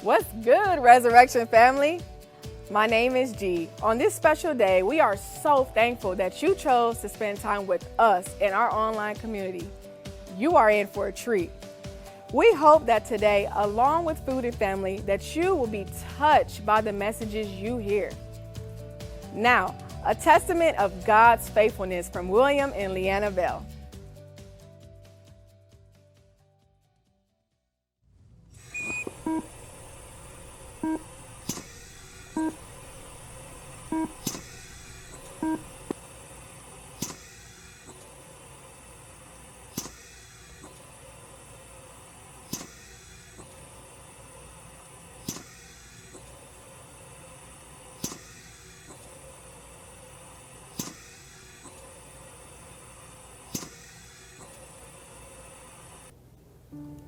What's good, Resurrection family? My name is G. On this special day, we are so thankful that you chose to spend time with us in our online community. You are in for a treat. We hope that today, along with Food and Family, that you will be touched by the messages you hear. Now, a testament of God's faithfulness from William and Leanna Bell.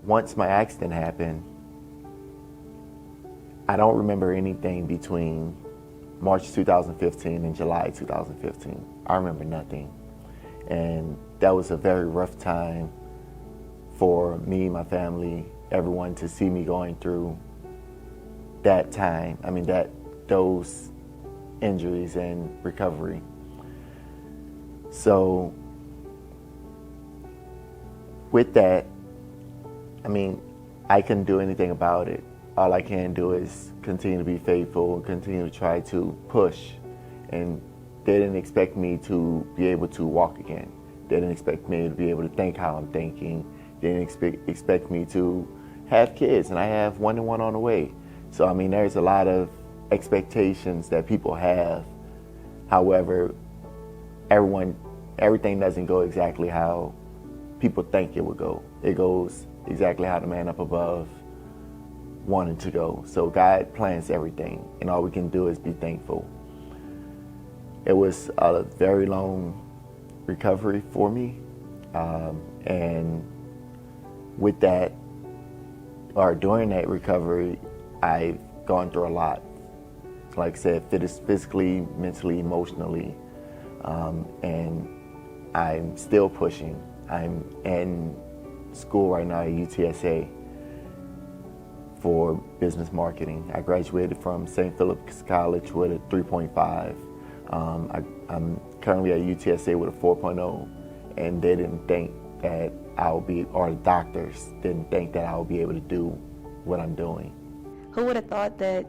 Once my accident happened, I don't remember anything between March 2015 and July 2015. I remember nothing. And that was a very rough time for me, my family, everyone to see me going through that time. Those injuries and recovery. So with that, I couldn't do anything about it. All I can do is continue to be faithful and continue to try to push. And they didn't expect me to be able to walk again. They didn't expect me to be able to think how I'm thinking. They didn't expect me to have kids, and I have one and one on the way. So there's a lot of expectations that people have. However, everything doesn't go exactly how people think it would go. It goes exactly how the man up above wanted to go. So God plans everything, and all we can do is be thankful. It was a very long recovery for me, and with that, or during that recovery, I've gone through a lot. Like I said, physically, mentally, emotionally, and I'm still pushing. I'm in school right now at UTSA for business marketing. I graduated from St. Philip's College with a 3.5. I'm currently at UTSA with a 4.0, and they didn't think that or the doctors didn't think that I would be able to do what I'm doing. Who would have thought that,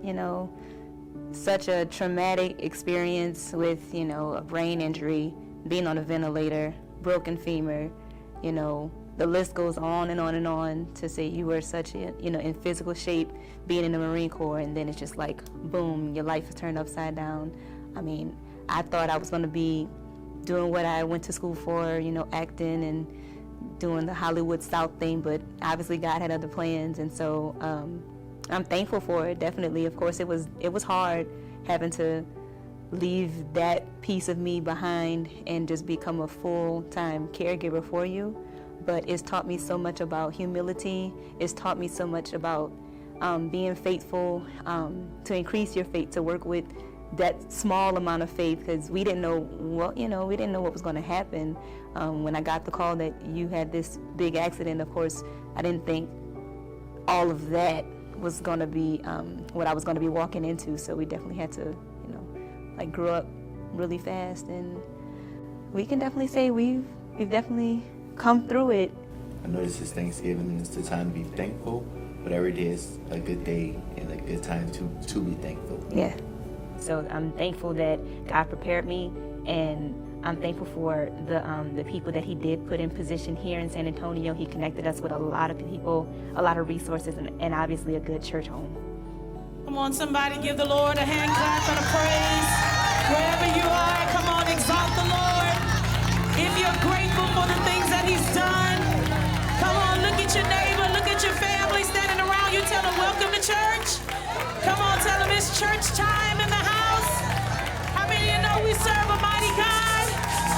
such a traumatic experience with, a brain injury, being on a ventilator, broken femur, the list goes on and on and on, to say you were such in physical shape, being in the Marine Corps, and then it's just like, boom, your life is turned upside down. I thought I was going to be doing what I went to school for, acting and doing the Hollywood South thing, but obviously God had other plans, and so I'm thankful for it, definitely. Of course, it was hard having to leave that piece of me behind and just become a full-time caregiver for you. But it's taught me so much about humility. It's taught me so much about being faithful, to increase your faith, to work with that small amount of faith, because we didn't know what was going to happen. When I got the call that you had this big accident, of course, I didn't think all of that was going to be what I was going to be walking into. So we definitely had to, grow up really fast, and we can definitely say we've definitely come through it. I know this is Thanksgiving and it's the time to be thankful, but every day is a good day and a good time to be thankful. Yeah. So I'm thankful that God prepared me, and I'm thankful for the people that He did put in position here in San Antonio. He connected us with a lot of people, a lot of resources, and obviously a good church home. Come on, somebody give the Lord a hand clap and a praise. Wherever you are, come on, exalt the Lord. If you're grateful for the things that He's done, come on, look at your neighbor, look at your family standing around you, tell them welcome to church. Come on, tell them it's church time in the house. How many of you know we serve a mighty God?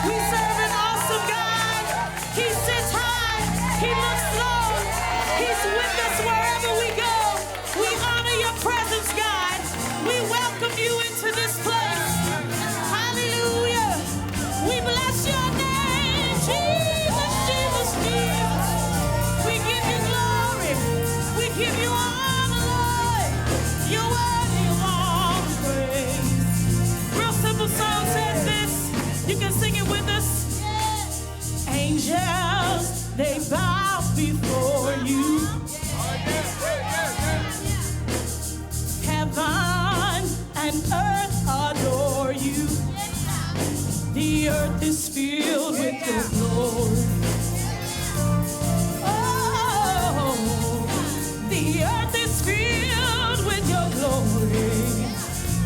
We serve an awesome God. He sits high, He looks low, He's with us wherever we go. We honor your presence, God. We welcome you into this place. Hallelujah. We bless your name, Jesus, Jesus, Jesus. We give you glory. We give you honor, Lord. The earth is filled with your glory. Oh, the earth is filled with your glory.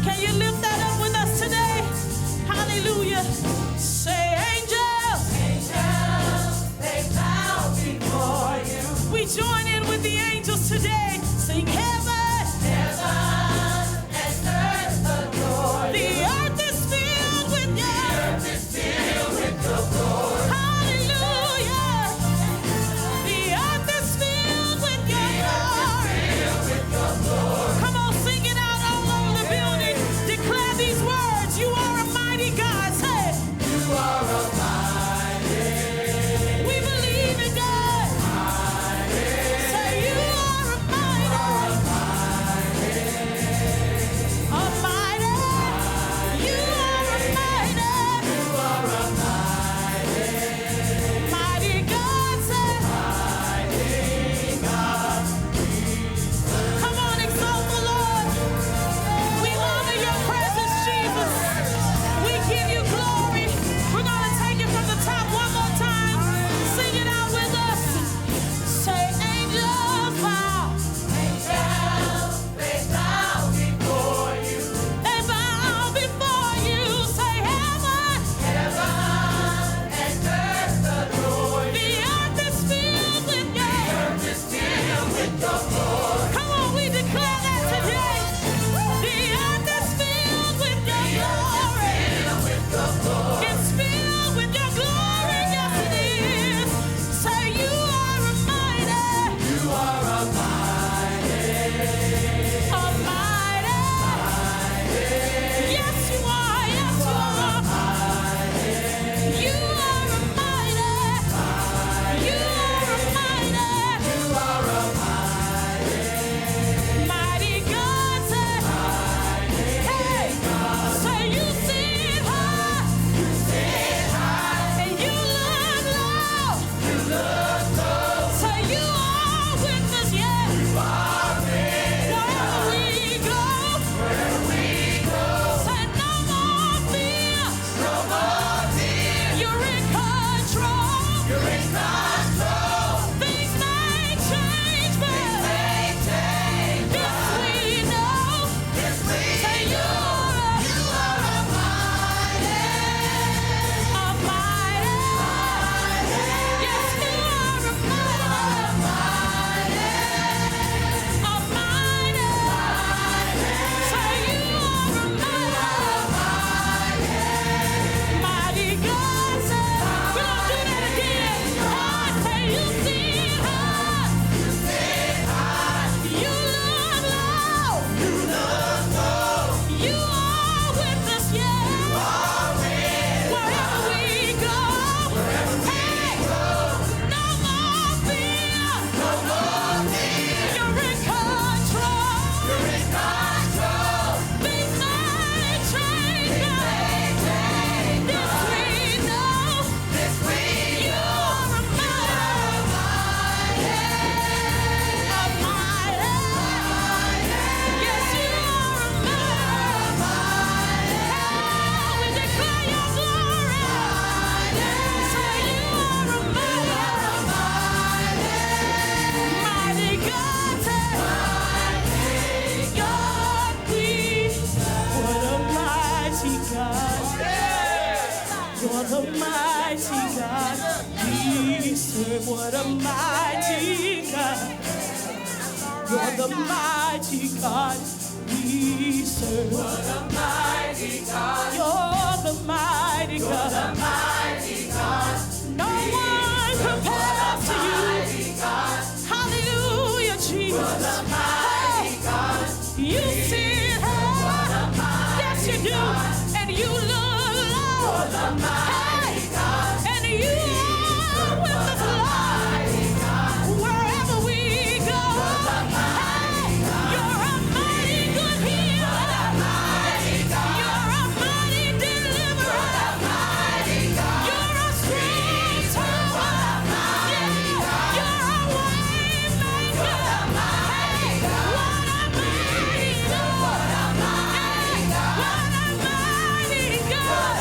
Can you lift that up with us today? Hallelujah. Say, angels, they bow before you. We join in with the angels today. Sing heaven, and earth adore you. The earth is filled with your glory. Hallelujah. The earth is filled with your glory. Come on, sing it out all over the building. Declare these words. You are a mighty God. Say, you are a mighty. We believe in God. Say, you are a mighty. A mighty. You are a mighty. Mighty God. Say, come on, exalt the Lord. We honor your presence, Jesus. We give you glory. We're going to take it from the top one more time. Sing it out with us. Say, angels bow. They bow before you. They bow before you. Say, heaven and earth adore you. The earth is filled with your glory. Come on, we declare that today. The earth is filled with your glory. It's filled with your glory. Yes, it is. Say, you are a mighty. You are a mighty. A mighty. Yes, you are. Yes, you are. You are a mighty. You are a mighty. Mighty God, say, hey, say you sit high, and you look low, say you are with us, yeah, wherever we go, say no more fear, you're in control, things may change, but this we know. Say you are a mighty. Yes, you are a mighty. A mighty. Say you are a mighty. Mighty God, say, we're gonna do that again. God, say you sit high. You look low. You are with us, yeah. Wherever we go. Hey, no more fear. You're in control. Things may change, but this we know. You are a mighty. A mighty. Yes, you are a mighty. We declare your glory. Say you are a mighty God. Say, God, we. What a mighty God. What a mighty God. We serve. What a mighty God. You're the mighty God we serve. What a mighty God. You're the mighty God. No one compares to you. Hallelujah, Jesus. You sit high. Yes, you do. And you look low. Hey, and you are with us, Lord. Wherever we go. Hey, you're a mighty good healer. You're a mighty deliverer. You're a strong tower. Yeah, you're a way maker. Hey, what a mighty God. Hey, what a mighty God.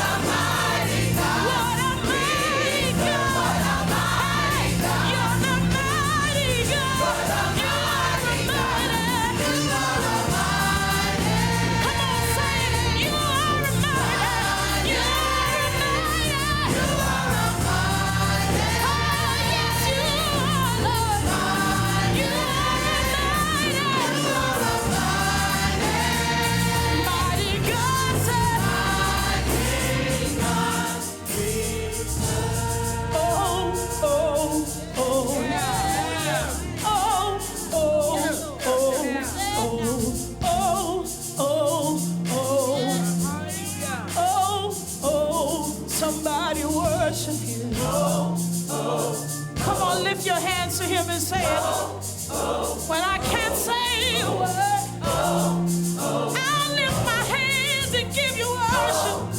your hands to him and say it. When I can't say a word, I'll lift my hands and give you worship.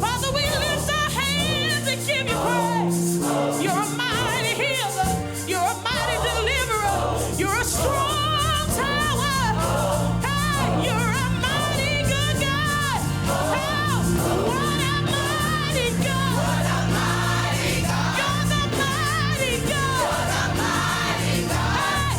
Father, we lift our hands and give you praise. You're a mighty healer. You're a mighty deliverer. You're a strong tower. Hey, you're a mighty good God. Oh, what a mighty God. What a mighty God. You're the mighty God. What a mighty God. Hey,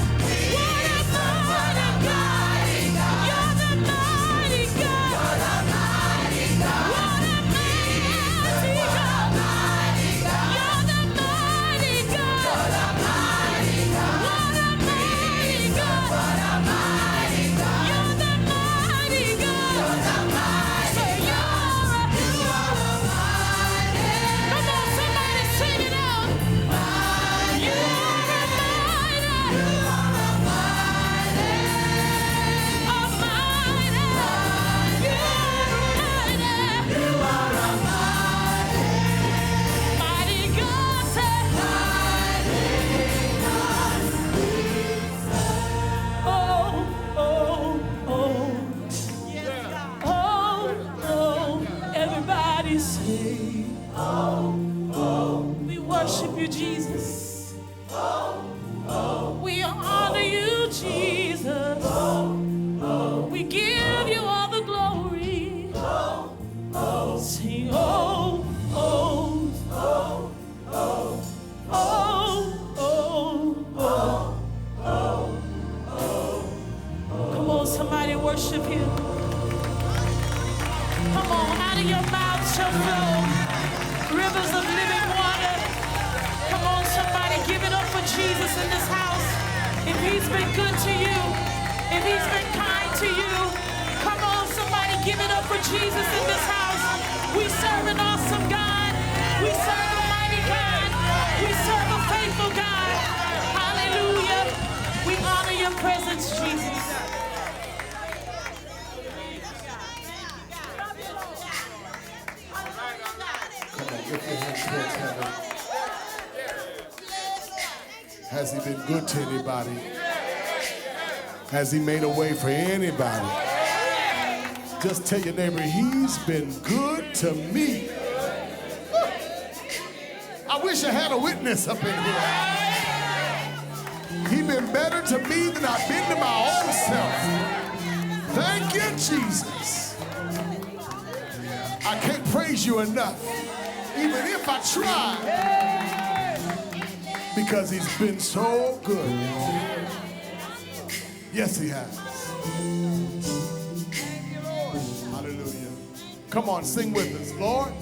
what a mighty God. You're the mighty God. What a mighty God. What a mighty God. You're the mighty God. What a mighty God. What a mighty God. What a mighty God. You're the mighty God. You're the mighty. Say you are a mighty. Come on, somebody sing it out. You are a mighty. You are a mighty. A mighty. You are a mighty. Mighty God, say oh, oh, oh. Oh, oh. Everybody say, we worship you, Jesus. We honor you, Jesus. We give you all the glory. Say, oh, oh, oh, oh, oh, oh. Come on, somebody worship him. Come on, out of your mouth shall flow rivers of living water. Come on, somebody give it up for Jesus in this house. If he's been good to you, if he's been kind to you, come on, somebody give it up for Jesus in this house. We serve an awesome God. We serve a mighty God. We serve a faithful God. Hallelujah. We honor your presence, Jesus. Has he been good to anybody? Has he made a way for anybody? Just tell your neighbor, he's been good to me. I wish I had a witness up in here. He's been better to me than I've been to my own self. Thank you, Jesus. I can't praise you enough, even if I try, because he's been so good. Yes, he has. Hallelujah. Come on, sing with us, Lord.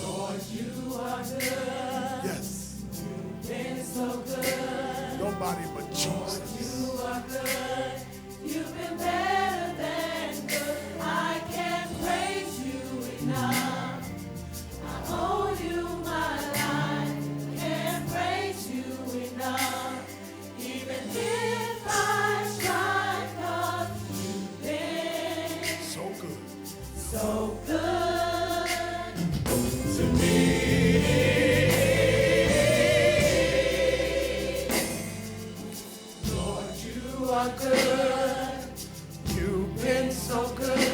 Lord, you are good. Yes. You've been so good. Nobody but Jesus. Lord, you are good. You've been better than good. I can't praise you enough. I owe you my life. Can't praise you enough. Even if I try, 'cause you've been So good. so good to me. Lord, you are good. You've been so good.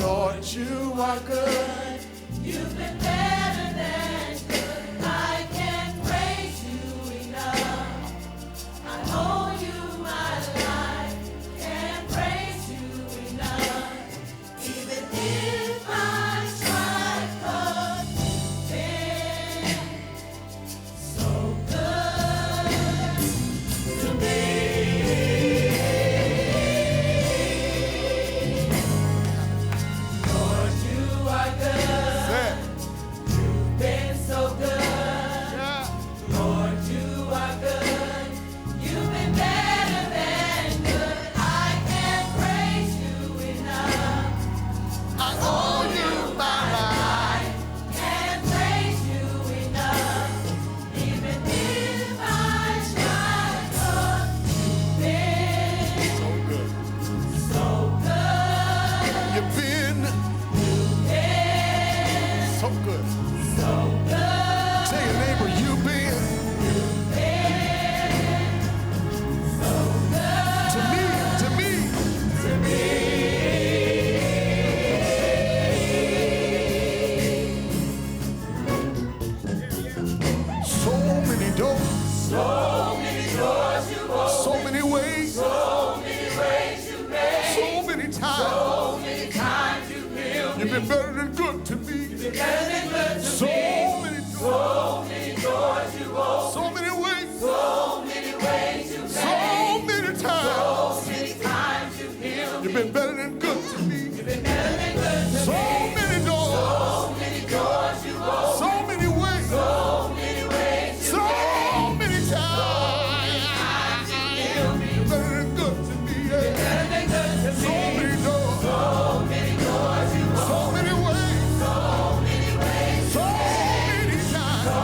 Lord, you are good. You've been better than good. I can't praise you enough. I owe you my life. Can't praise you enough. Even if I try, 'cause you've been so good to me. Lord, you are good. Say it. You've been better than good to me. You've been better than good to so me. Many doors. So many doors you opened. So many ways. So many ways you made. So many times. So many times you healed. You've been better than good to me. You've been better than good to so me. Many doors. So many doors you opened. So many ways. So many ways you so made. Many times. So many times you healed me. You're better than good to me. You're better than good to me. So many doors. So many doors you opened. So many ways. So many ways. So many times. So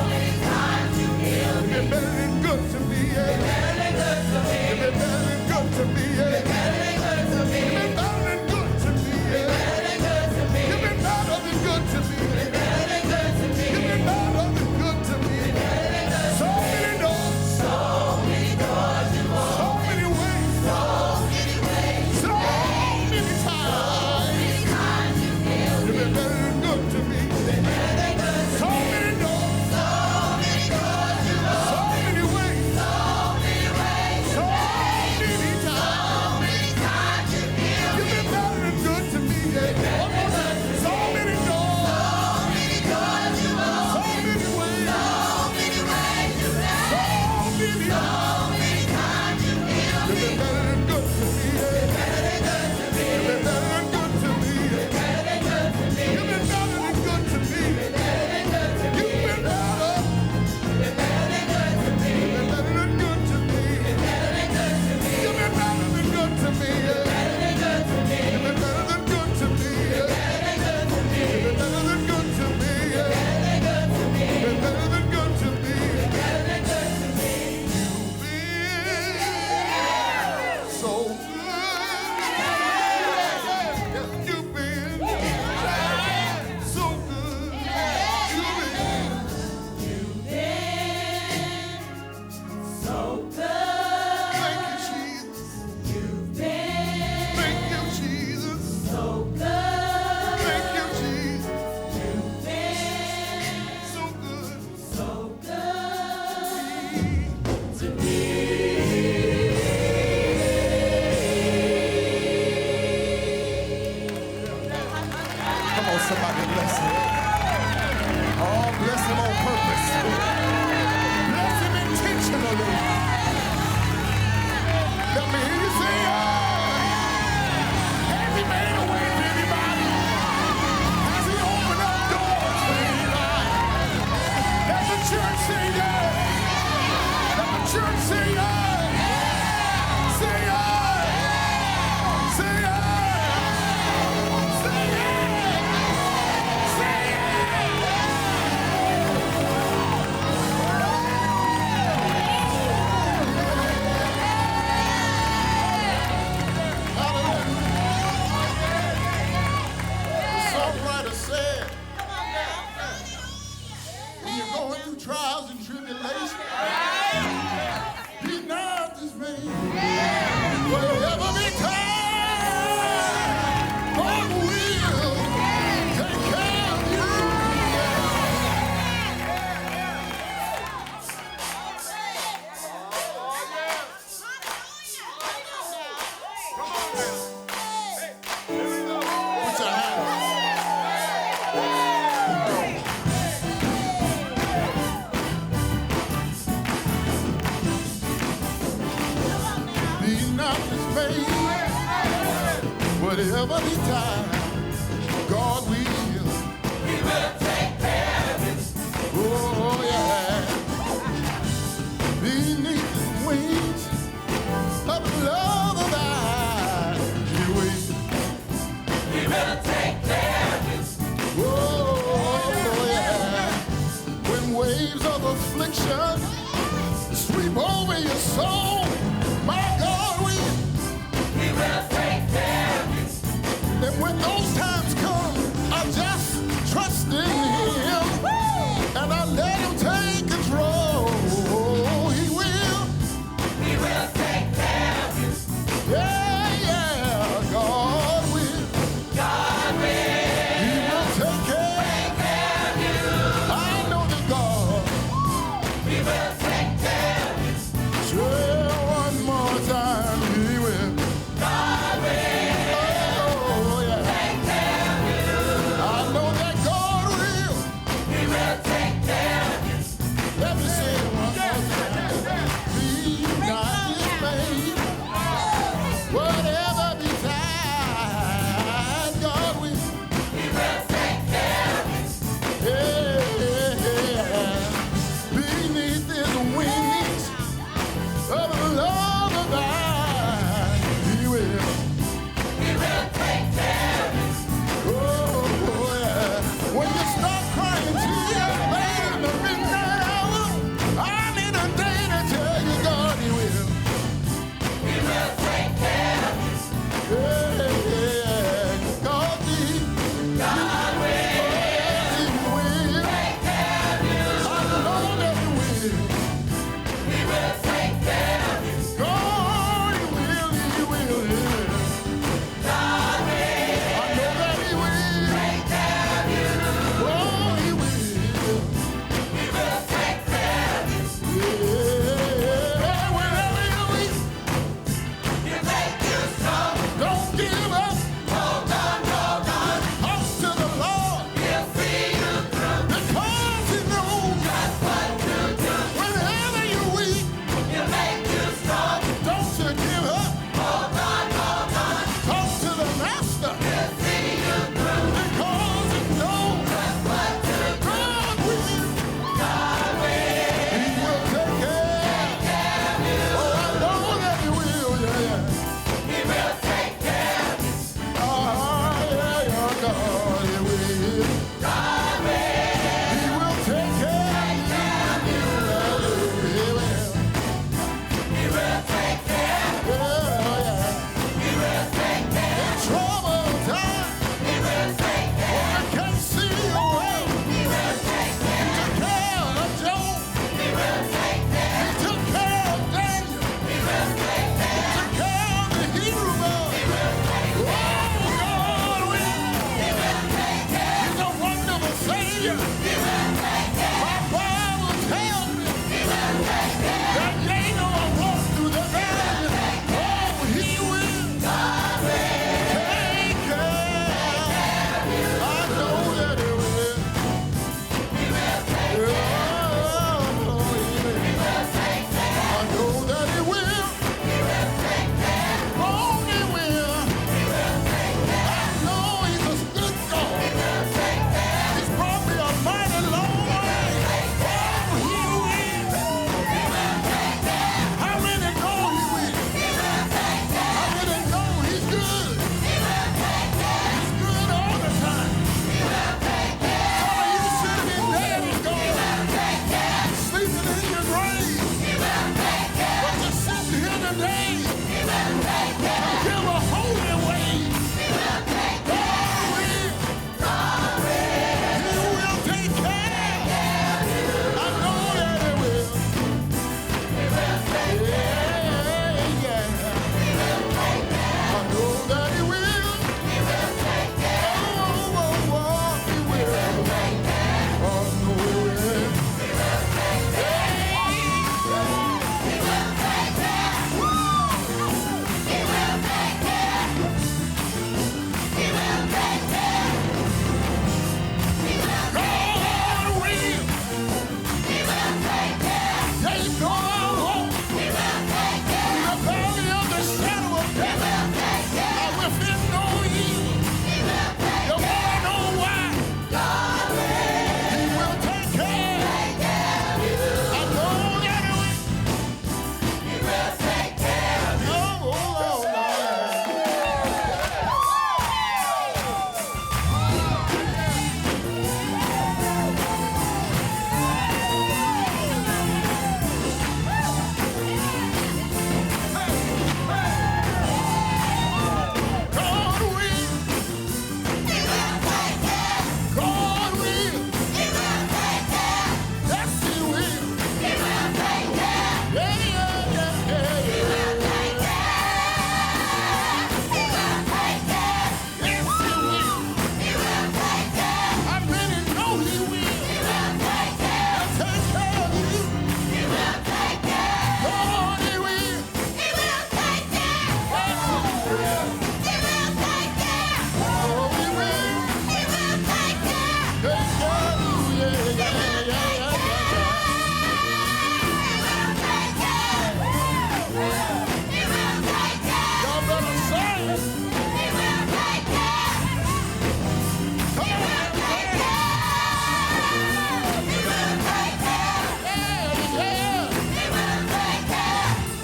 many times you healed me. You've been better than good to me. You're better than good to me. You've been better than good to me. You're better than good to me. You've been better than good to me. You're better than good to me. You've been better than good to me. You're better than good to me. You've been better than good to me. So many doors. So many doors you opened. So many ways. So many ways. So many times. You healed You've been better than good to me. better than good to So many doors. So many doors you opened. So many ways. So many ways. So many times. So many times you healed You've been better than good to me. So many doors. So many doors you opened. So many ways. So many ways you made. So many. So many times you healed You've been better than good to me. better than good to me. You've been better than good to me. Better than good to me. You've been better than good to me. Better than good to me. You've been better. Better than good to me. You've been better than good to me. Better than good to me. You've been better than good to me. Better than good to me. You've been better than good to me. Better than good to me. You've been better than good to me. Better than good to me. You've been better than good to me. Better than good to me. You've been so good. You've been so good. You've been So good. thank you, Jesus. You've been Thank you, Jesus. so good. Thank you, Jesus. You've been So good. so good to me. Come on, somebody bless him. Oh, bless him on purpose. Bless him intentionally. Let me hear you say, has he made a way for anybody? Has he opened up doors for anybody? Let the church say yes. Let the church say yes. Say yes. Say yes. Say yes. Say The songwriter said, when you're going through trials and tribulations, be not dismayed. Whatever be time, God will take care of you. Put your Be not dismayed, whatever the time, God will. He will take care of you. Oh yeah. Beneath the wings of the love of God, He will. He will take care of you. Oh yeah. When waves of affliction sweep over your soul, my God will. He will take care of you. And when those times come, I just trust in Him and I let Him take control. He will. He will take care of you. Yeah, yeah. God will. God will He will take care. take care of you. I know that God. He will take care of you. Sure, one more time, He will. God will Oh, yeah. take care of you. My Bible tells me that they know I walk through the valley. Oh, he will take care. I know that he will. I know that he will. Oh, he will. I know he's a good God. He's brought me a mighty long way. Oh, he will. I really know he will. I really know he's good. He's good all the time. Some of you should have been dead and gone, sleeping in your grave. But you're sitting here today. Give a holy way. God will. He will take care. I know that he will. Yeah. I know that he will. Oh, he will. I know he will. God will. Yeah, you know I walk in the valley of the shadow of death. I will fear no evil. You wanna know why? He will take care. I know that he will. Oh, Lord. God will. God will. Yes, he will. Yeah, yeah, yeah, yeah, yeah. Yes, he will. I really know he will. He'll take care of you. God, he will. Oh, he will. Take care of you. Yeah, yeah, yeah, yeah, yeah. Y'all better say it. Come on. Yeah, yeah.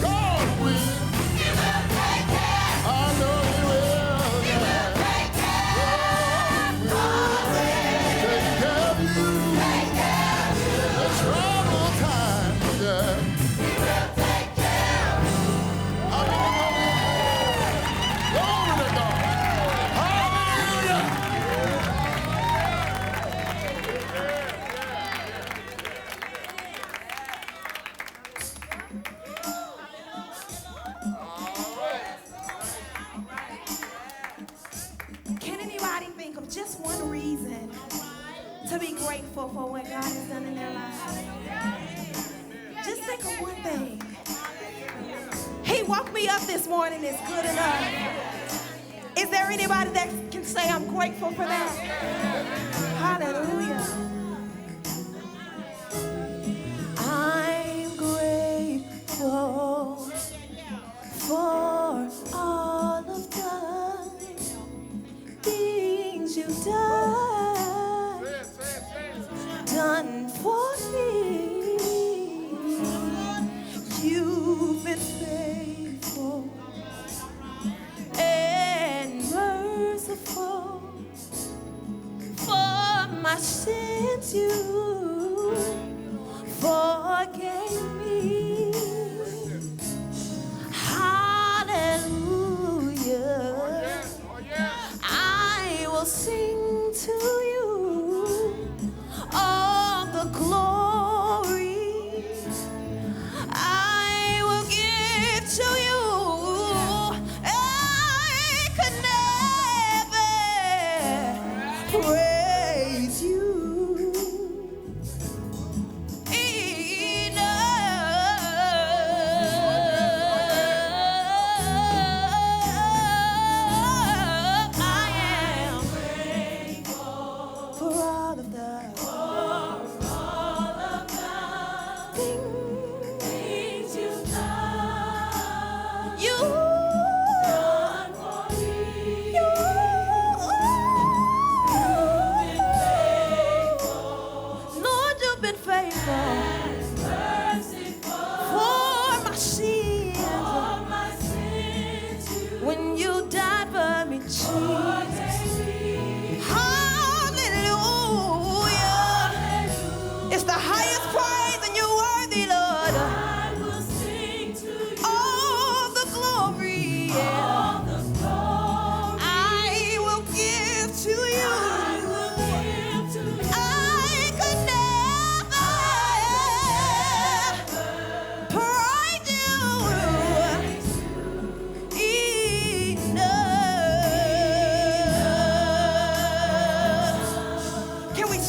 God will. I know he will. Yeah. Take care of you. The trouble times. Yeah. Hallelujah. Glory to God. Hallelujah. Can anybody think of just one reason to be grateful for what God has done in their lives? Just think of one thing. He woke me up this morning is good enough. Is there anybody that can say I'm grateful for that? Hallelujah. I'm grateful for all of the things you've done for me. You've been faithful and merciful. For my sins you forgave me. Hallelujah. I will sing to you all the glory. I will give to you. I could never praise you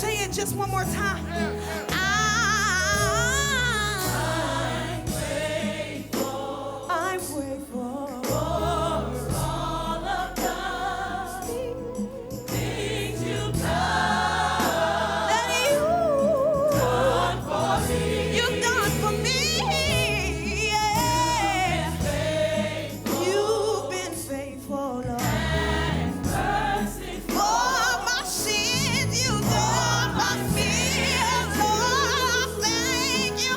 Say it just one more time. I'm grateful for all of the things you've done. That you've done for me. You've done for me. Yeah. You've been faithful, Lord. For my sins you've done for me. Lord, thank you.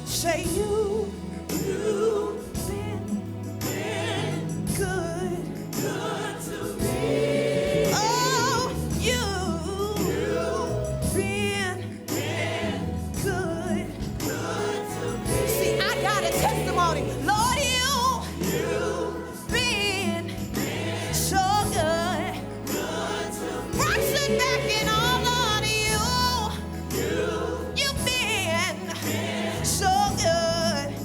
Say you've been good to me. Oh, you've been good to me. See, I got a testimony. Lord, you've been so good to me. Rushing back in all of you've been so good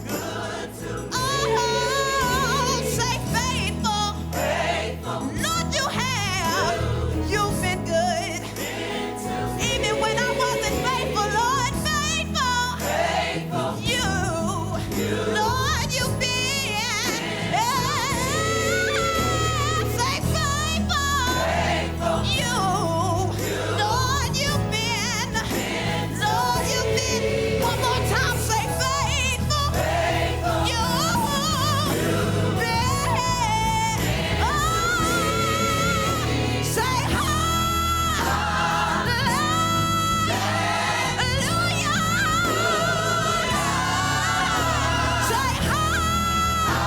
to me. Oh, say faithful. Lord, you have. You've been good. Even when I wasn't faithful, Lord, faithful. You. Lord, you've been. Say faithful. You. Lord, you've been. Lord, you've been. One more time, say faithful. You've been. Oh, say hallelujah. Say hallelujah.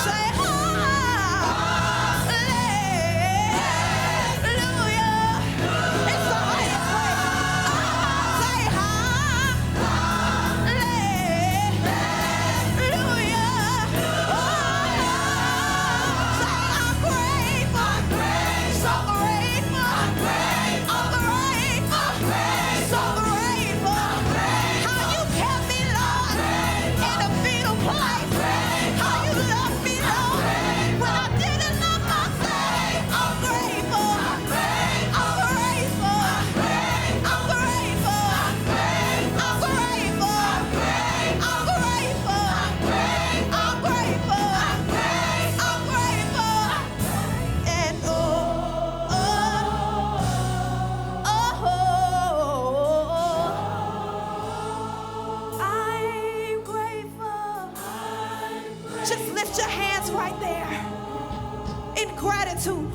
Say hallelujah. It's the highest praise. Say just lift your hands right there in gratitude.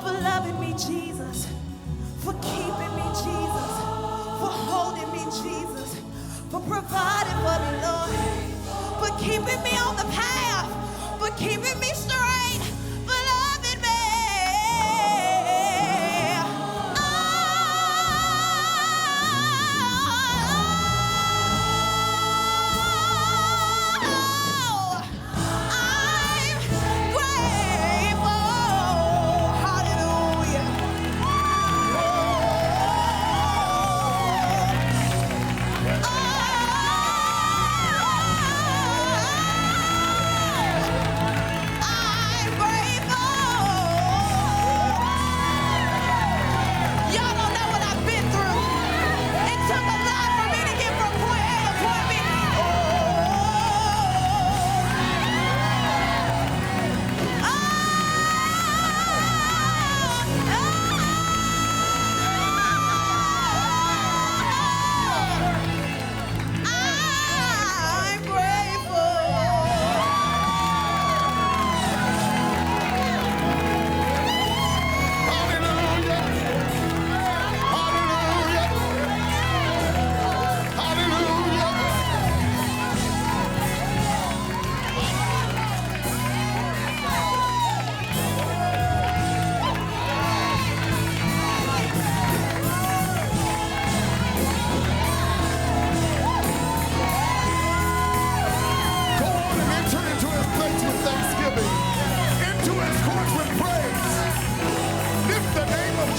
For loving me, Jesus. For keeping me, Jesus. For holding me, Jesus. for providing for me, Lord, for keeping me on the path, for keeping me straight, for loving me.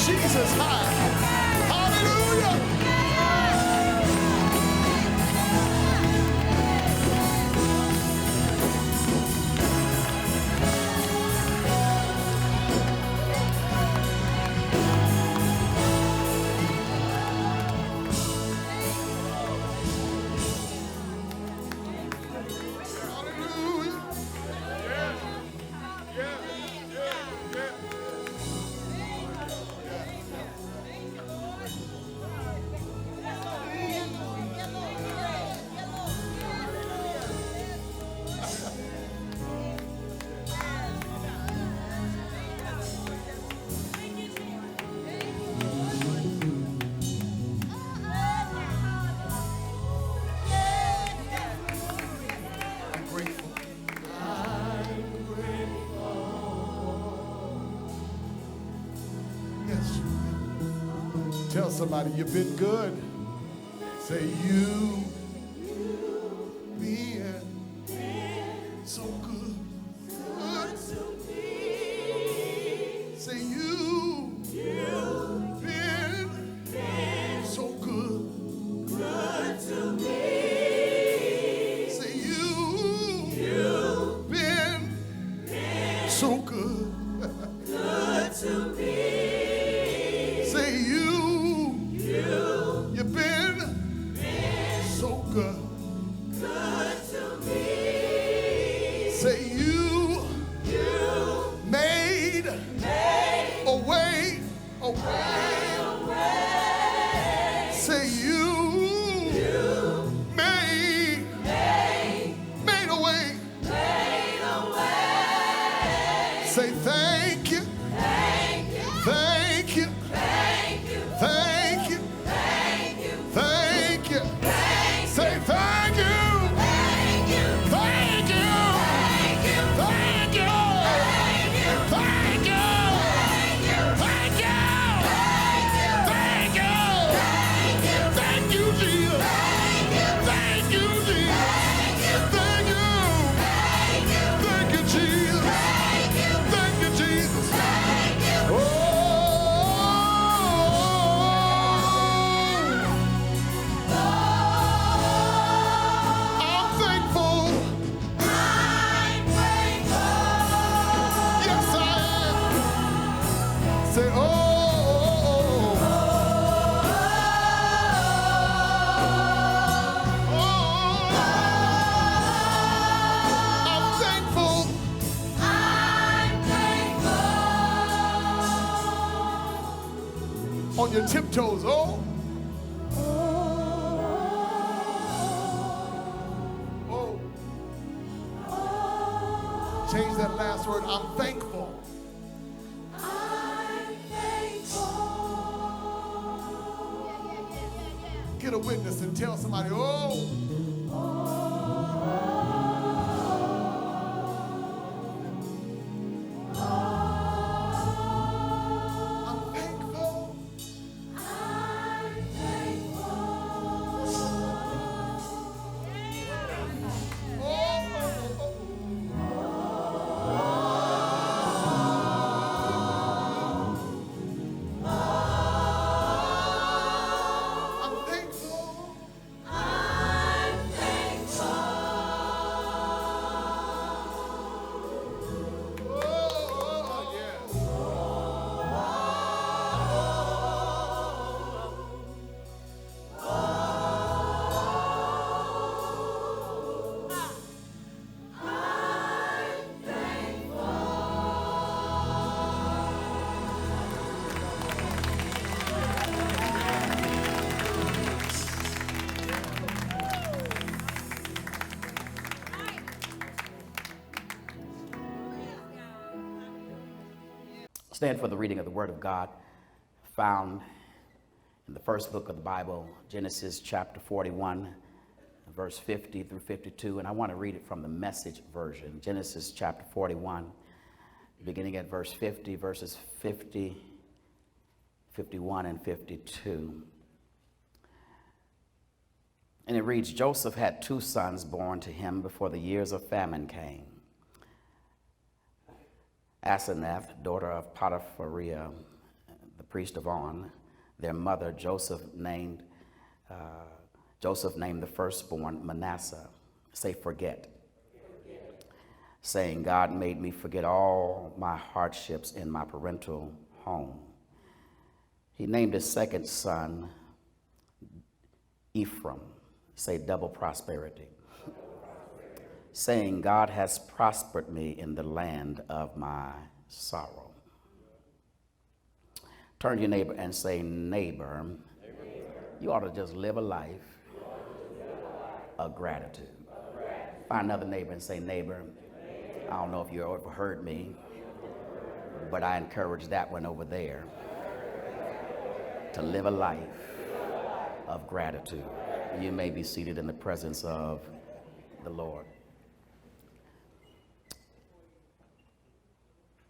Jesus high. Hallelujah. Tell somebody you've been good. Say you been so good. Good to me. Say you been so good. Good to me. Say you been so good. Good to me. Say you've been so good. Good to me. Say you made a way. Say you made a way. Say thank you. Thank you. Thank you. Thank you. Thank you. Thank you. Thank you. Say thank you. Thank you. Thank you. Thank you. Thank you. Thank you. Thank you. Thank you. Thank you. Thank you, Jesus. Thank you, Jesus. Thank you. Thank you, Jesus. Thank you, Jesus. Oh. I'm thankful. I'm grateful. Yes, I am. Say, oh. I'm thankful. I'm thankful. On your tiptoes, oh. Change that last word. I'm thankful. I'm thankful. get a witness and tell somebody, oh. I'm thankful. Stand for the reading of the Word of God found in the first book of the Bible, Genesis chapter 41, verse 50 through 52. And I want to read it from the Message version. Genesis chapter 41, beginning at verse 50, verses 50, 51, and 52. And it reads, Joseph had 2 sons born to him before the years of famine came. Asenath, daughter of Potiphar, the priest of On, their mother Joseph named the firstborn Manasseh. Say, forget. Saying, God made me forget all my hardships in my parental home. He named his second son Ephraim. Say, double prosperity. Saying, God has prospered me in the land of my sorrow. Turn to your neighbor and say, neighbor, you ought to just live a life of gratitude. Find another neighbor and say, neighbor, I don't know if you ever heard me, but I encourage that one over there to live a life of gratitude. You may be seated in the presence of the Lord.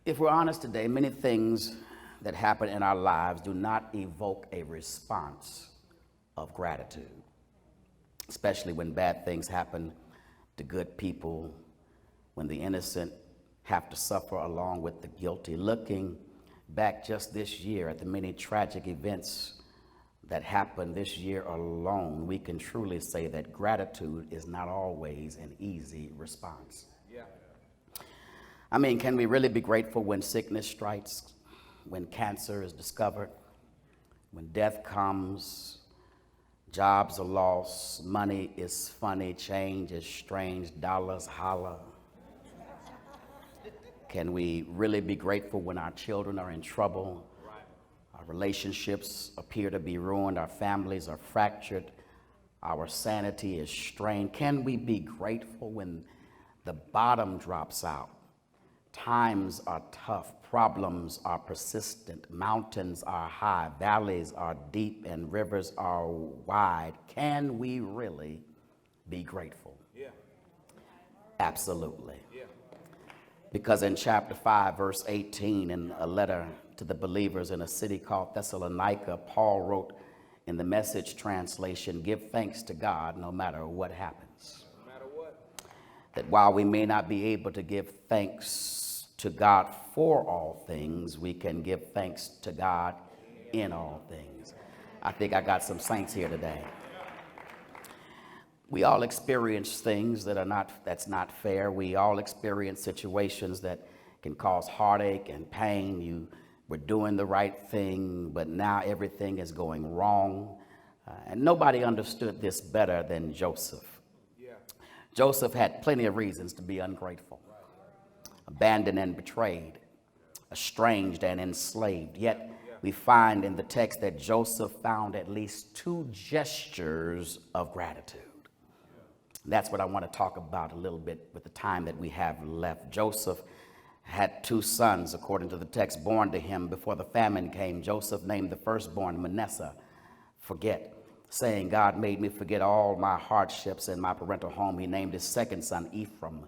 If we're honest today, many things that happen in our lives do not evoke a response of gratitude, especially when bad things happen to good people, when the innocent have to suffer along with the guilty. Looking back just this year at the many tragic events that happened this year alone, we can truly say that gratitude is not always an easy response. I mean, can we really be grateful when sickness strikes, when cancer is discovered, when death comes, jobs are lost, money is funny, change is strange, dollars holler? Can we really be grateful when our children are in trouble, our relationships appear to be ruined, our families are fractured, our sanity is strained? Can we be grateful when the bottom drops out? Times are tough, problems are persistent, mountains are high, valleys are deep, and rivers are wide. Can we really be grateful? Yeah. Absolutely. Yeah. Because in chapter 5, verse 18, in a letter to the believers in a city called Thessalonica, Paul wrote in the Message translation, give thanks to God no matter what happens. No matter what. That while we may not be able to give thanks to God for all things, we can give thanks to God in all things. I think I got some saints here today. We all experience things that's not fair. We all experience situations that can cause heartache and pain. You were doing the right thing, but now everything is going wrong. And nobody understood this better than Joseph. Joseph had plenty of reasons to be ungrateful. Abandoned and betrayed, estranged and enslaved. Yet we find in the text that Joseph found at least 2 gestures of gratitude. That's what I want to talk about a little bit with the time that we have left. Joseph had 2 sons, according to the text, born to him before the famine came. Joseph named the firstborn Manasseh. Forget. saying, God made me forget all my hardships in my parental home. He named his second son Ephraim,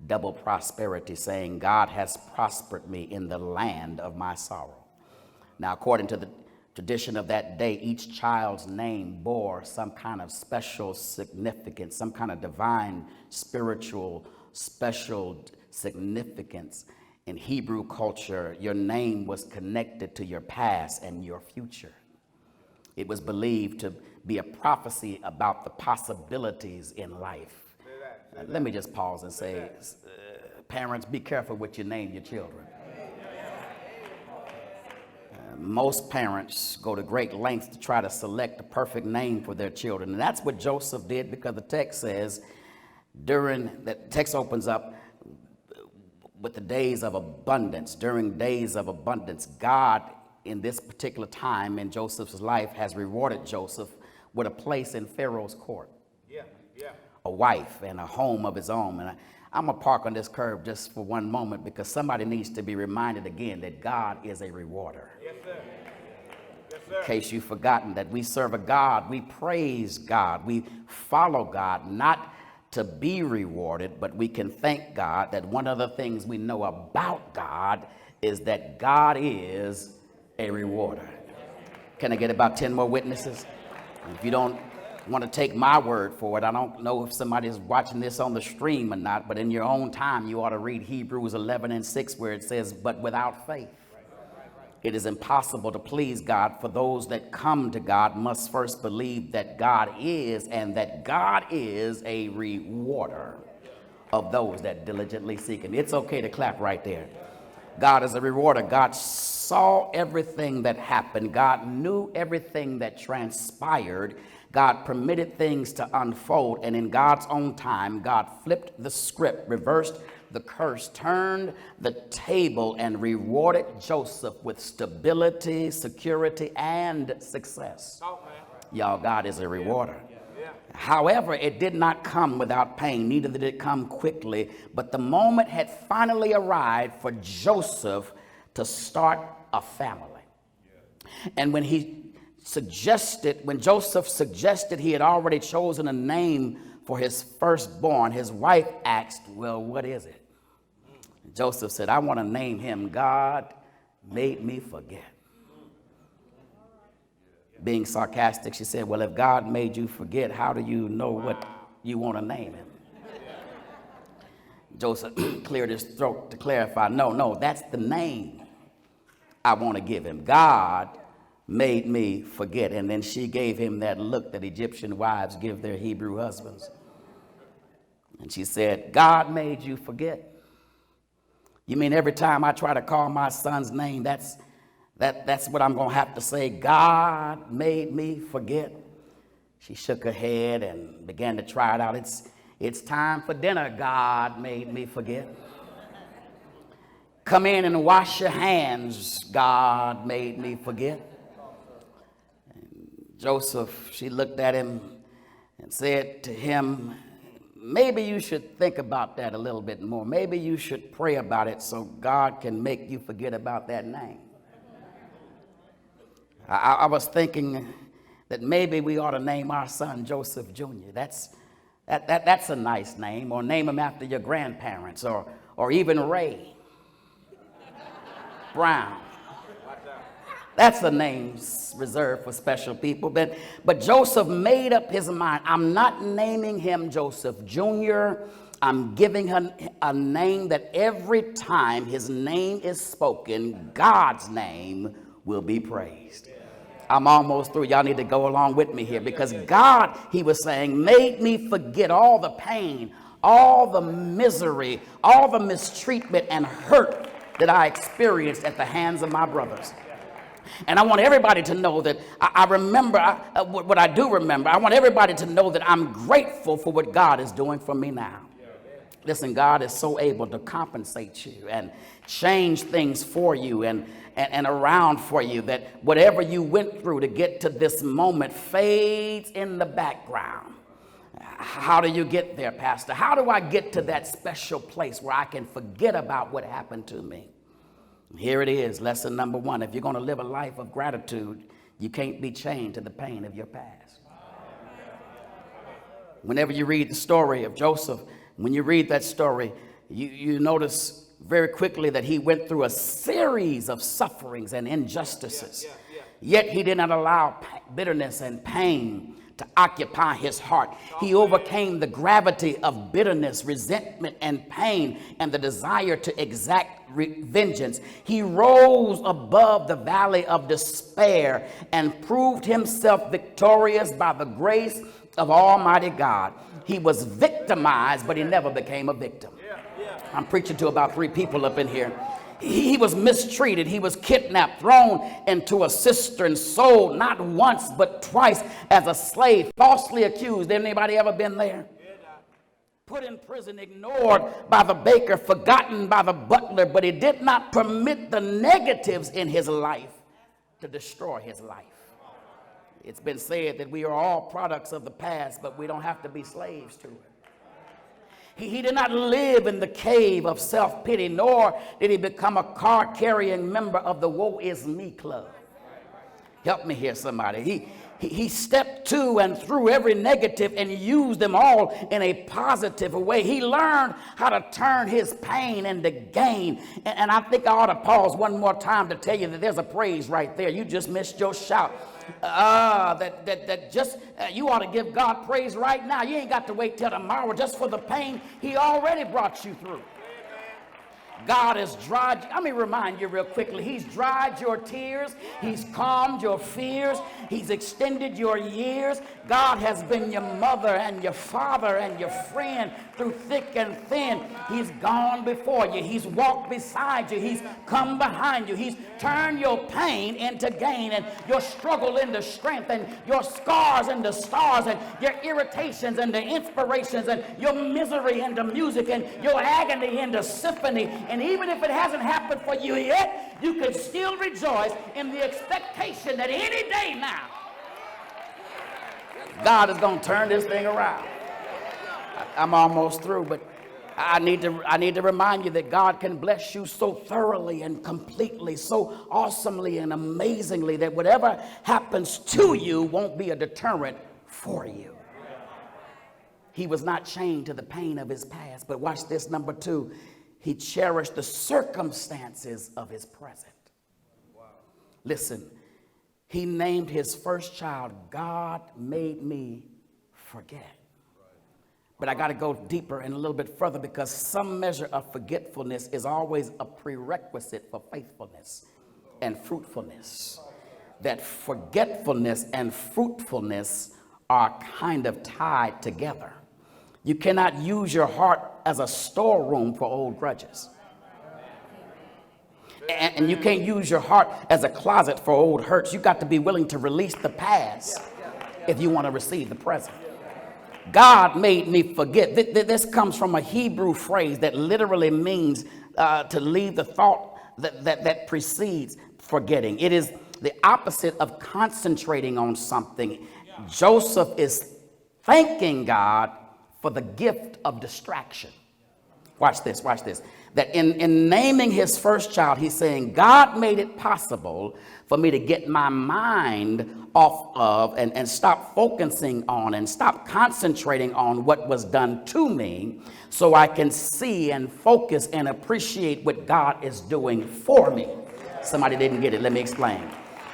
double prosperity, saying, God has prospered me in the land of my sorrow. Now, according to the tradition of that day, each child's name bore some kind of special significance, some kind of divine, spiritual, special significance. In Hebrew culture, your name was connected to your past and your future. It was believed to be a prophecy about the possibilities in life. Let me just pause and say, parents, be careful what you name your children. Most parents go to great lengths to try to select the perfect name for their children. And that's what Joseph did, because the text says, the text opens up with the days of abundance. During days of abundance, God, in this particular time in Joseph's life, has rewarded Joseph with a place in Pharaoh's court, a wife and a home of his own. And I'm going to park on this curve just for one moment, because somebody needs to be reminded again that God is a rewarder. Yes, sir. Yes, sir. In case you've forgotten that we serve a God, we praise God, we follow God, not to be rewarded, but we can thank God that one of the things we know about God is that God is a rewarder. Can I get about 10 more witnesses? If you don't want to take my word for it, I don't know if somebody's watching this on the stream or not, but in your own time, you ought to read Hebrews 11:6, where it says, but without faith, it is impossible to please God, for those that come to God must first believe that God is, and that God is a rewarder of those that diligently seek him. It's okay to clap right there. God is a rewarder. God saw everything that happened. God knew everything that transpired. God permitted things to unfold, and in God's own time, God flipped the script, reversed the curse, turned the table, and rewarded Joseph with stability, security, and success. Y'all, God is a rewarder. However, it did not come without pain, neither did it come quickly, but the moment had finally arrived for Joseph to start a family. And when Joseph suggested he had already chosen a name for his firstborn, his wife asked, well, what is it? Joseph said, I want to name him God Made Me Forget. Being sarcastic, she said, well, if God made you forget, how do you know what you want to name him? Joseph cleared his throat to clarify, no, that's the name I want to give him. God made me forget. And then she gave him that look that Egyptian wives give their Hebrew husbands. And she said, God made you forget? You mean every time I try to call my son's name, that's what I'm going to have to say? God made me forget? She shook her head and began to try it out. It's time for dinner. God made me forget. Come in and wash your hands. God made me forget. And Joseph, she looked at him and said to him, maybe you should think about that a little bit more. Maybe you should pray about it so God can make you forget about that name. I was thinking that maybe we ought to name our son Joseph Jr. That's a nice name, or name him after your grandparents, or even Ray Brown. That's a name reserved for special people. But Joseph made up his mind. I'm not naming him Joseph Jr. I'm giving him a name that every time his name is spoken, God's name will be praised. I'm almost through. Y'all need to go along with me here, because God, he was saying, made me forget all the pain, all the misery, all the mistreatment and hurt that I experienced at the hands of my brothers. And I want everybody to know that I remember what I do remember. I want everybody to know that I'm grateful for what God is doing for me now. Listen, God is so able to compensate you and change things for you and around for you, that whatever you went through to get to this moment fades in the background. How do you get there, Pastor? How do I get to that special place where I can forget about what happened to me? Here it is, lesson number one. If you're going to live a life of gratitude, you can't be chained to the pain of your past. Whenever you read the story of Joseph, when you read that story, you notice very quickly that he went through a series of sufferings and injustices. Yet he did not allow bitterness and pain to occupy his heart. He overcame the gravity of bitterness, resentment, and pain, and the desire to exact vengeance. He rose above the valley of despair and proved himself victorious by the grace of Almighty God. He was victimized, but he never became a victim. I'm preaching to about 3 people up in here. He was mistreated. He was kidnapped, thrown into a cistern, sold not once but twice as a slave, falsely accused. Anybody ever been there? Put in prison, ignored by the baker, forgotten by the butler, but he did not permit the negatives in his life to destroy his life. It's been said that we are all products of the past, but we don't have to be slaves to it. He did not live in the cave of self-pity, nor did he become a card-carrying member of the Woe Is Me Club. Help me here, somebody. He stepped to and through every negative and used them all in a positive way. He learned how to turn his pain into gain. And I think I ought to pause one more time to tell you that there's a praise right there. You just missed your shout. You ought to give God praise right now. You ain't got to wait till tomorrow just for the pain he already brought you through. God has dried, let me remind you real quickly, he's dried your tears, he's calmed your fears, he's extended your years. God has been your mother and your father and your friend through thick and thin. He's gone before you, he's walked beside you, he's come behind you, he's turned your pain into gain and your struggle into strength and your scars into stars and your irritations into inspirations and your misery into music and your agony into symphony. And even if it hasn't happened for you yet, you can still rejoice in the expectation that any day now, God is going to turn this thing around. I'm almost through, but I need to remind you that God can bless you so thoroughly and completely, so awesomely and amazingly that whatever happens to you won't be a deterrent for you. He was not chained to the pain of his past, but watch this, number 2. He cherished the circumstances of his present. Listen, he named his first child, God Made Me Forget. But I got to go deeper and a little bit further because some measure of forgetfulness is always a prerequisite for faithfulness and fruitfulness. That forgetfulness and fruitfulness are kind of tied together. You cannot use your heart as a storeroom for old grudges. And you can't use your heart as a closet for old hurts. You got to be willing to release the past if you want to receive the present. God made me forget. This comes from a Hebrew phrase that literally means to leave the thought that precedes forgetting. It is the opposite of concentrating on something. Joseph is thanking God for the gift of distraction. Watch this. That in naming his first child, he's saying, God made it possible for me to get my mind off of and stop focusing on and stop concentrating on what was done to me so I can see and focus and appreciate what God is doing for me. Somebody didn't get it. Let me explain.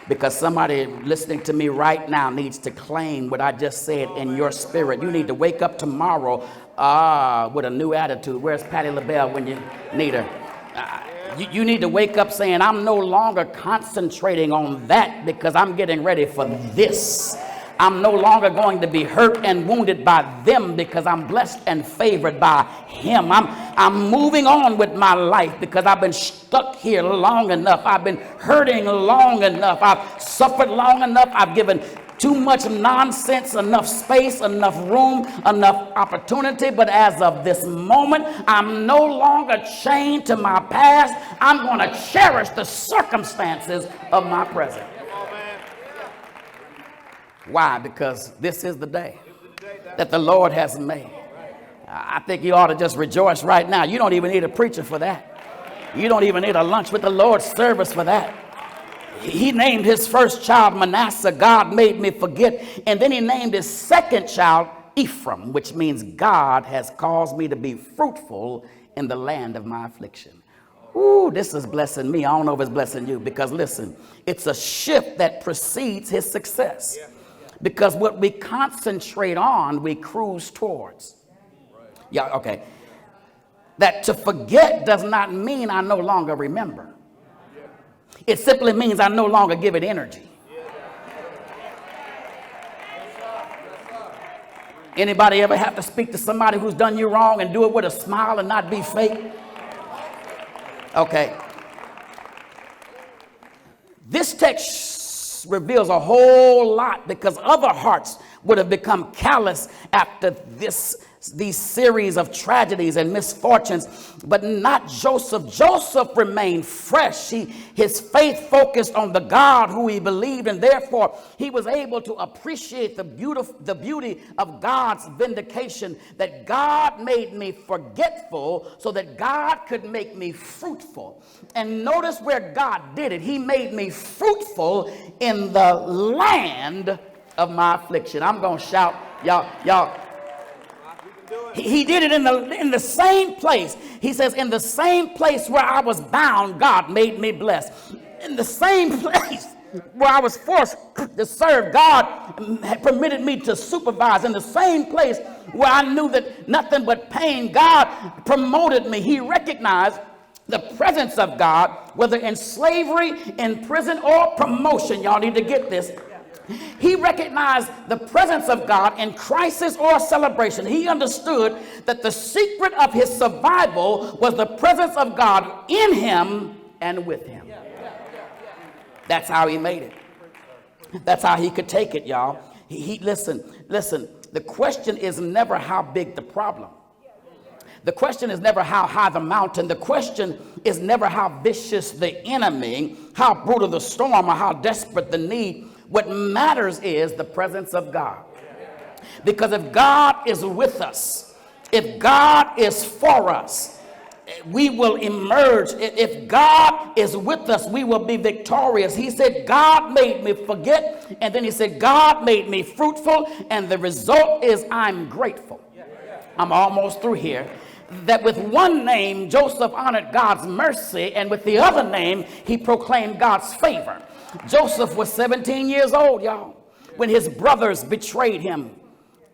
Because somebody listening to me right now needs to claim what I just said in your spirit. You need to wake up tomorrow with a new attitude. Where's Patti LaBelle when you need her? You need to wake up saying, I'm no longer concentrating on that because I'm getting ready for this. I'm no longer going to be hurt and wounded by them because I'm blessed and favored by him. I'm moving on with my life because I've been stuck here long enough. I've been hurting long enough. I've suffered long enough. I've given too much nonsense, enough space, enough room, enough opportunity. But as of this moment, I'm no longer chained to my past. I'm going to cherish the circumstances of my present. Why? Because this is the day that the Lord has made. I think you ought to just rejoice right now. You don't even need a preacher for that. You don't even need a lunch with the Lord's service for that. He named his first child Manasseh, God made me forget. And then he named his second child Ephraim, which means God has caused me to be fruitful in the land of my affliction. Ooh, this is blessing me. I don't know if it's blessing you, because listen, it's a shift that precedes his success. Because what we concentrate on, we cruise towards. Yeah, okay. That to forget does not mean I no longer remember. It simply means I no longer give it energy. Anybody ever have to speak to somebody who's done you wrong and do it with a smile and not be fake? Okay. This text reveals a whole lot, because other hearts would have become callous after these series of tragedies and misfortunes, but not Joseph. Joseph remained fresh. His faith focused on the God who he believed, and therefore he was able to appreciate the beauty of God's vindication, that God made me forgetful so that God could make me fruitful. And notice where God did it. He made me fruitful in the land of my affliction. I'm going to shout, y'all. He did it in the same place. He says, in the same place where I was bound, God made me blessed. In the same place where I was forced to serve, God had permitted me to supervise. In the same place where I knew that nothing but pain, God promoted me. He recognized the presence of God, whether in slavery, in prison, or promotion. Y'all need to get this. He recognized the presence of God in crisis or celebration. He understood that the secret of his survival was the presence of God in him and with him. That's how he made it. That's how he could take it, y'all. Listen, the question is never how big the problem. The question is never how high the mountain. The question is never how vicious the enemy, how brutal the storm, or how desperate the need. What matters is the presence of God. Because if God is with us, if God is for us, we will emerge. If God is with us, we will be victorious. He said, God made me forget. And then he said, God made me fruitful. And the result is I'm grateful. I'm almost through here. That with one name, Joseph honored God's mercy. And with the other name, he proclaimed God's favor. Joseph was 17 years old, y'all, when his brothers betrayed him.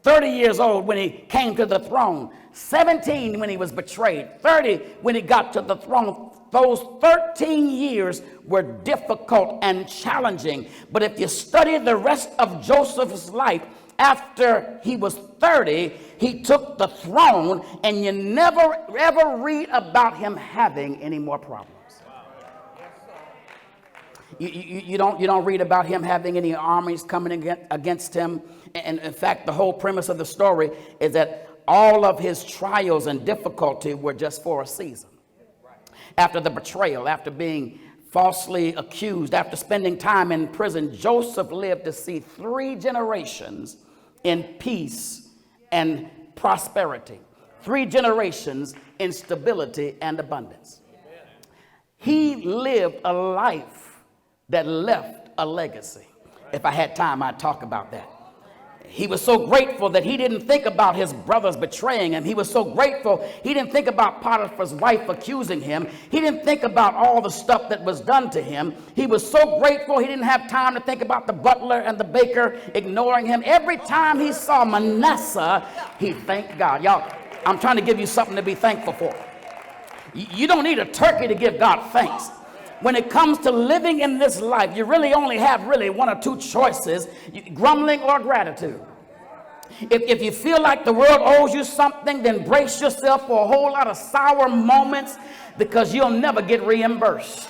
30 years old when he came to the throne. 17 when he was betrayed. 30 when he got to the throne. Those 13 years were difficult and challenging. But if you study the rest of Joseph's life, after he was 30, he took the throne, and you never ever read about him having any more problems. You don't read about him having any armies coming against him. And in fact, the whole premise of the story is that all of his trials and difficulty were just for a season. After the betrayal, after being falsely accused, after spending time in prison, Joseph lived to see 3 generations in peace and prosperity. 3 generations in stability and abundance. He lived a life that left a legacy. If I had time, I'd talk about that. He was so grateful that he didn't think about his brothers betraying him. He was so grateful he didn't think about Potiphar's wife accusing him. He didn't think about all the stuff that was done to him. He was so grateful he didn't have time to think about the butler and the baker ignoring him. Every time he saw Manasseh, he thanked God. Y'all, I'm trying to give you something to be thankful for. You don't need a turkey to give God thanks. When it comes to living in this life, you really only have 1 or 2 choices, grumbling or gratitude. If you feel like the world owes you something, then brace yourself for a whole lot of sour moments, because you'll never get reimbursed.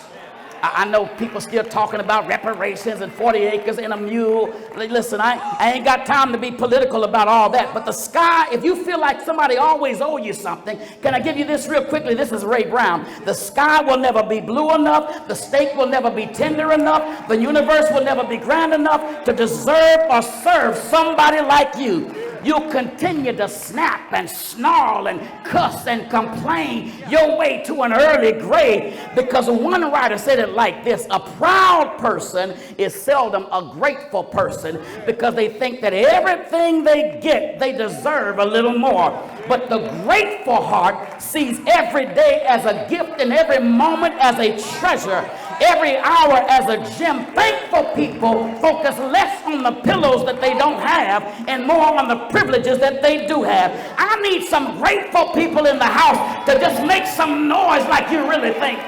I know people still talking about reparations and 40 acres and a mule. Listen, I ain't got time to be political about all that. But the sky, if you feel like somebody always owe you something, can I give you this real quickly? This is Ray Brown. The sky will never be blue enough. The steak will never be tender enough. The universe will never be grand enough to deserve or serve somebody like you. you'll continue to snap and snarl and cuss and complain your way to an early grave. Because one writer said it like this: a proud person is seldom a grateful person, because they think that everything they get, they deserve a little more. But the grateful heart sees every day as a gift and every moment as a treasure, every hour as a gem. Thankful people focus less on the pillows that they don't have and more on the privileges that they do have. I need some grateful people in the house to just make some noise like you really think.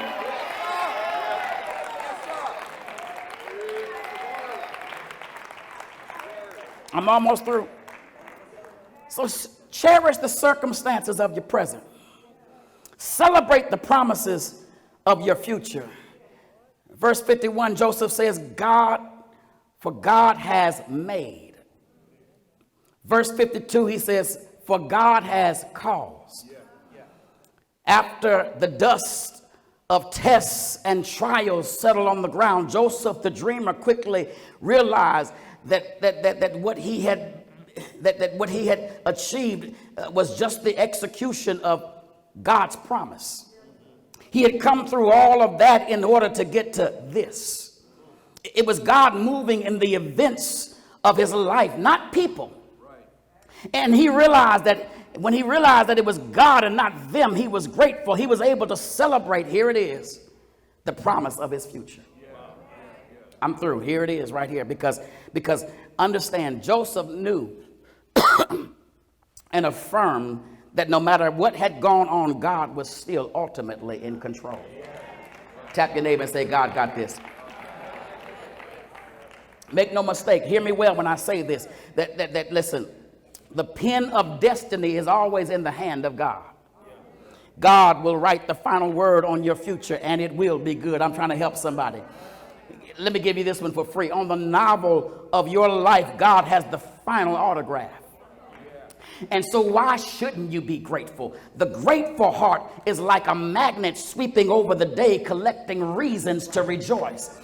I'm almost through. So cherish the circumstances of your present. Celebrate the promises of your future. Verse 51, Joseph says, for God has made. Verse 52, he says, for God has caused. After the dust of tests and trials settled on the ground, Joseph the dreamer quickly realized that what he had achieved was just the execution of God's promise. He had come through all of that in order to get to this. It was God moving in the events of his life, not people. And he realized that when he realized that it was God and not them, he was grateful. He was able to celebrate, here it is, the promise of his future. I'm through. Here it is right here. Because understand, Joseph knew and affirmed that no matter what had gone on, God was still ultimately in control. Tap your neighbor and say, God got this. Make no mistake, hear me well when I say this, that listen, the pen of destiny is always in the hand of God. God will write the final word on your future, and it will be good. I'm trying to help somebody. Let me give you this one for free. On the novel of your life, God has the final autograph. And so why shouldn't you be grateful? The grateful heart is like a magnet sweeping over the day, collecting reasons to rejoice.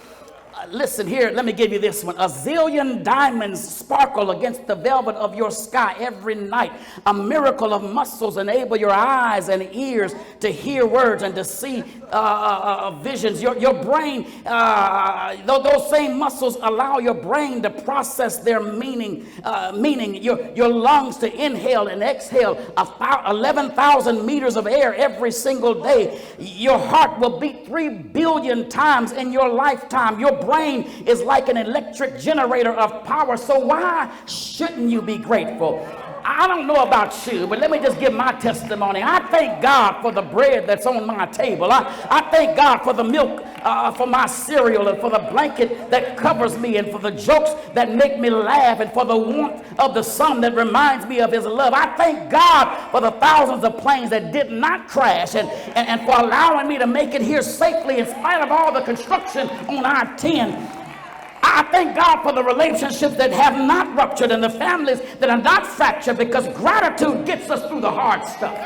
Listen here, let me give you this one. A zillion diamonds sparkle against the velvet of your sky every night. A miracle of muscles enable your eyes and ears to hear words and to see visions. Your brain, those same muscles allow your brain to process their meaning. Your lungs to inhale and exhale 11,000 meters of air every single day. Your heart will beat 3 billion times in your lifetime. Your brain is like an electric generator of power. So why shouldn't you be grateful? I don't know about you, but let me just give my testimony. I thank God for the bread that's on my table. I thank God for the milk for my cereal, and for the blanket that covers me, and for the jokes that make me laugh, and for the warmth of the sun that reminds me of his love. I thank God for the thousands of planes that did not crash, and for allowing me to make it here safely in spite of all the construction on I-10. I thank God for the relationships that have not ruptured and the families that are not fractured, because gratitude gets us through the hard stuff.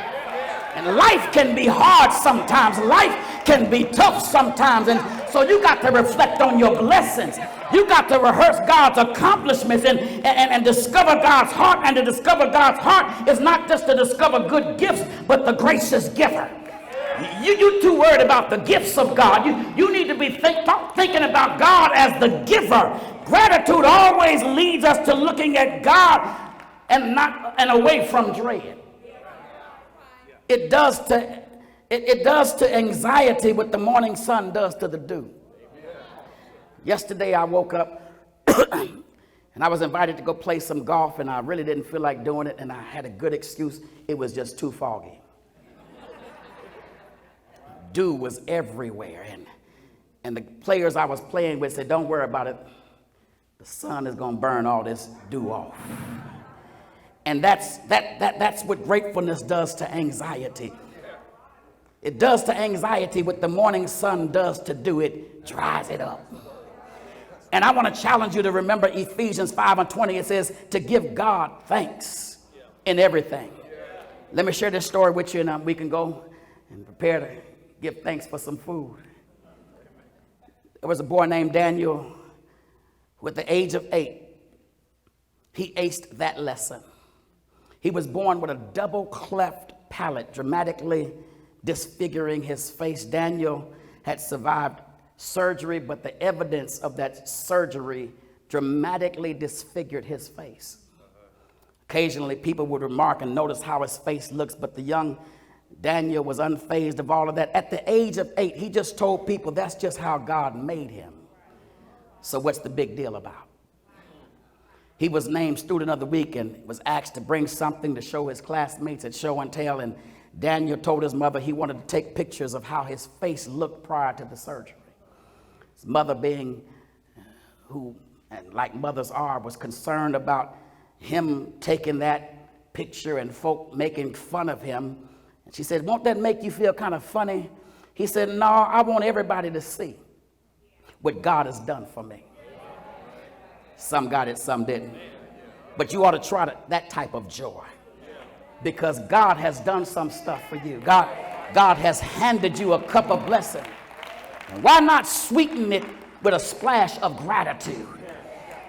And life can be hard sometimes. Life can be tough sometimes. And so you got to reflect on your blessings. You got to rehearse God's accomplishments and discover God's heart. And to discover God's heart is not just to discover good gifts, but the gracious giver. You too worried about the gifts of God. You need to be thinking about God as the giver. Gratitude always leads us to looking at God and away from dread. It does to anxiety what the morning sun does to the dew. Yesterday I woke up and I was invited to go play some golf, and I really didn't feel like doing it, and I had a good excuse. It was just too foggy. Dew was everywhere, and the players I was playing with said, don't worry about it. The sun is going to burn all this dew off. And that's what gratefulness does to anxiety. It does to anxiety what the morning sun does to dew. It dries it up. And I want to challenge you to remember Ephesians 5:20. It says to give God thanks in everything. Let me share this story with you, and we can go and prepare to give thanks for some food. There was a boy named Daniel who at the age of 8, he aced that lesson. He was born with a double cleft palate, dramatically disfiguring his face. Daniel had survived surgery, but the evidence of that surgery dramatically disfigured his face. Occasionally, people would remark and notice how his face looks, but the young Daniel was unfazed of all of that. At the age of 8, he just told people that's just how God made him. So what's the big deal about? He was named Student of the Week and was asked to bring something to show his classmates at show and tell, and Daniel told his mother he wanted to take pictures of how his face looked prior to the surgery. His mother, being who, and like mothers are, was concerned about him taking that picture and folk making fun of him. And she said, won't that make you feel kind of funny? He said, no, I want everybody to see what God has done for me. Some got it, some didn't. But you ought to try that type of joy, because God has done some stuff for you. God has handed you a cup of blessing. And why not sweeten it with a splash of gratitude?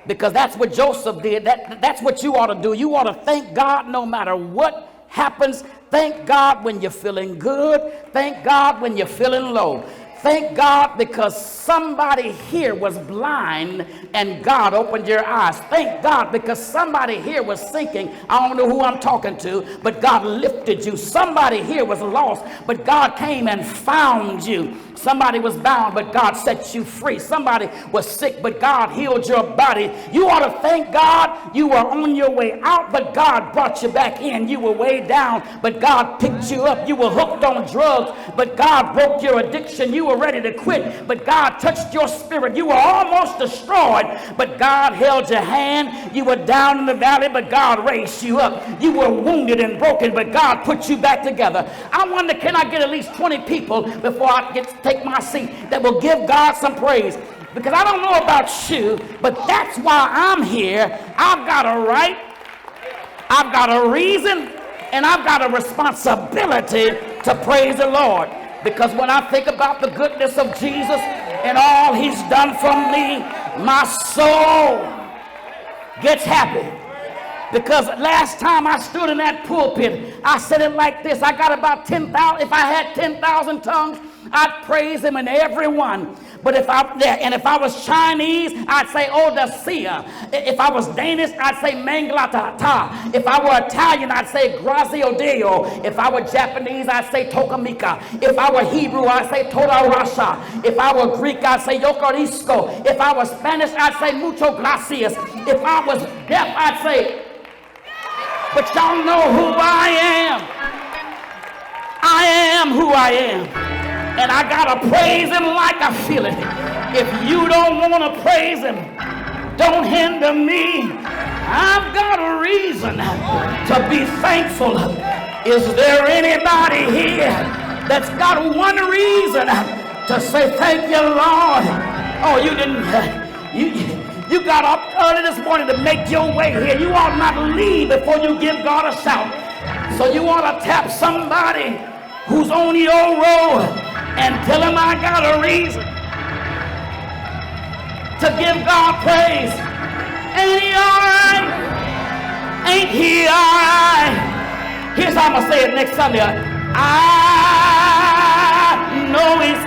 Because that's what Joseph did. That's what you ought to do. You ought to thank God no matter what happens. Thank God when you're feeling good. Thank God when you're feeling low. Thank God because somebody here was blind and God opened your eyes. Thank God because somebody here was sinking. I don't know who I'm talking to, but God lifted you. Somebody here was lost, but God came and found you. Somebody was bound, but God set you free. Somebody was sick, but God healed your body. You ought to thank God you were on your way out, but God brought you back in. You were way down, but God picked you up. You were hooked on drugs, but God broke your addiction. You were ready to quit, but God touched your spirit. You were almost destroyed, but God held your hand. You were down in the valley, but God raised you up. You were wounded and broken, but God put you back together. I wonder, can I get at least 20 people before I take my seat that will give God some praise? Because I don't know about you, but that's why I'm here. I've got a right, I've got a reason, and I've got a responsibility to praise the Lord. Because when I think about the goodness of Jesus and all he's done for me, my soul gets happy. Because last time I stood in that pulpit, I said it like this. I got about 10,000. If I had 10,000 tongues, I'd praise him in every one. But if I was Chinese, I'd say Odessia. If I was Danish, I'd say Manglatata. If I were Italian, I'd say Grazio Deo. If I were Japanese, I'd say Tokamika. If I were Hebrew, I'd say Toda Rasha. If I were Greek, I'd say Yokarisco. If I was Spanish, I'd say Mucho Gracias. If I was deaf, I'd say, but y'all know who I am. I am who I am. And I gotta praise him like I feel it. If you don't want to praise him, don't hinder me. I've got a reason to be thankful. Is there anybody here that's got one reason to say thank you, Lord? Oh, you didn't. You got up early this morning to make your way here. You ought not leave before you give God a shout. So you ought to tap somebody who's on your road and tell him I got a reason to give God praise. Ain't he all right? Ain't he all right? Here's how I'm going to say it next Sunday. I know he's